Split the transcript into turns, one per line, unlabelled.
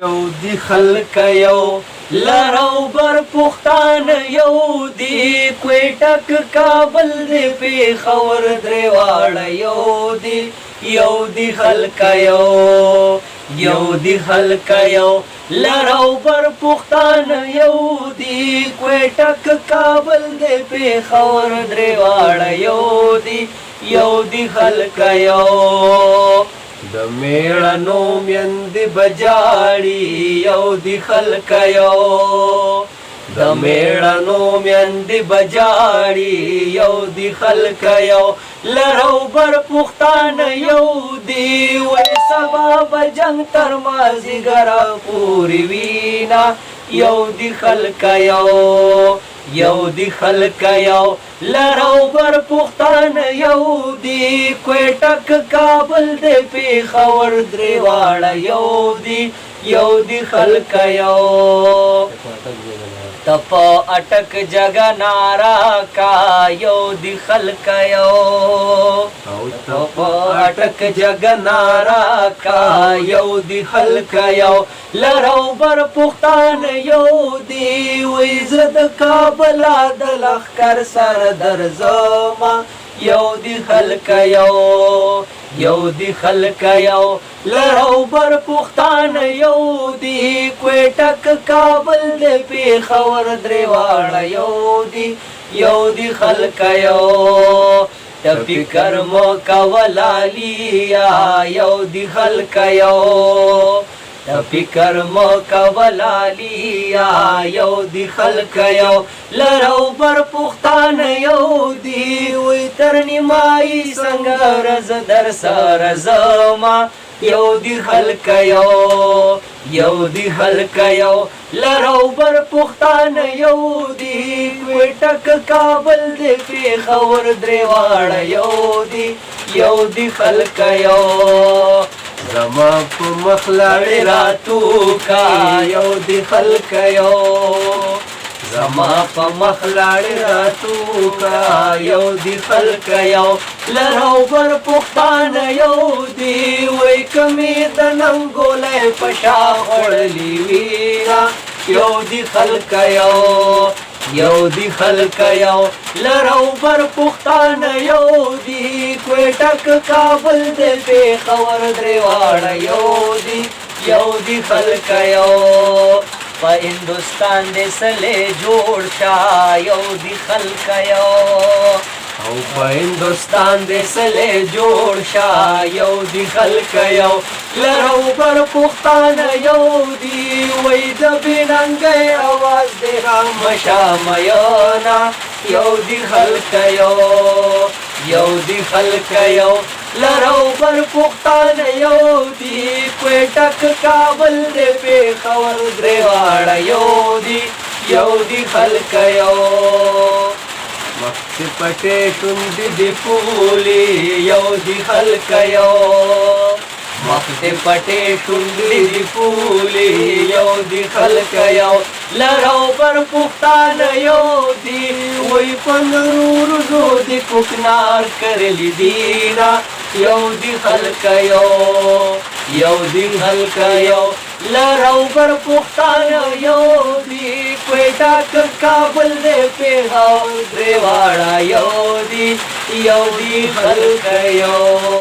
یو دی خلک یو لرو بر پختان یو دی کویټک کابل دی پیښور درېواړه یو دی خلک یو دی خلک یو لرو بر پختان یو دی کویټک کابل دی پیښور درېواړه یو دی خلک یو د میړنو میندې بجاړي یو دی خلک یو د میړنو میندې بجاړي یو دی خلک یو لرو بر پختان یو دی وای سبا به جنګ تر مازدیګره پورې وینا یو دی خلک یو دی خلک یو لرو بر پختان یو دی کویټک کابل دی پیښور درېواړه یو دی خلک یو تپ اٹک جگہ نارا کا یو دی خلک یو تپ اٹک جگہ نارا کا یو دی خلک یو لرو بر پختان یو دی وی زد کابل د لښکر سر درځما یو دی خلک یو دی خلک یو لرو بر پختان یو دی کویټک کابل دی پیښور درېواړه یو دی خلک یو فکر مو کولالیا یو دی خلک یو فکر مو کولالیا یو دی خلک یو لرو بر پختان یو دی وی تر نیمایي څنګه رز در سره زما یو دی خلک یو دی خلک یو لرو بر پختان یو دی کویټک کابل دی پیښور درېواړه یو دی خلک یو زما په مخ لاړې راتوکا یو دی خلک یو زما په مخ لاړې راتوکا یو دی خلک یو لرو بر پختان یو دی وی کمې د ننګولی په شا خوړلي وینا یو دی خلک یو دی خلک یو لرو بر پختان یو دی کویټک کابل دی پیښور درېواړه یو دی خلک یو په هندوستان دی سلې جوړ شا یو دی خلک یو او په هندوستان دی سلې جوړ شا یو دی خلک یو لرو بر پختان یو دی وی د بېننګۍ اواز دی رامشا میانا یو دی خلک یو دی خلک یو لرو بر پختان یو دی کویټک کابل دی پیښور درېواړه یو دی خلک یو مخ پټې شونډې دې پولې یو دی خلک یو مخ پټې شونډې دې پولې یو دی خلک یو لرو بر پختان یو دی وی پنرور زو دی کوکنار کرلی دینا یو دی خلک یو دی خلک یو لرو بر پختان یو دی کویټک کابل دی پیښور درېواړه یو دی خلک یو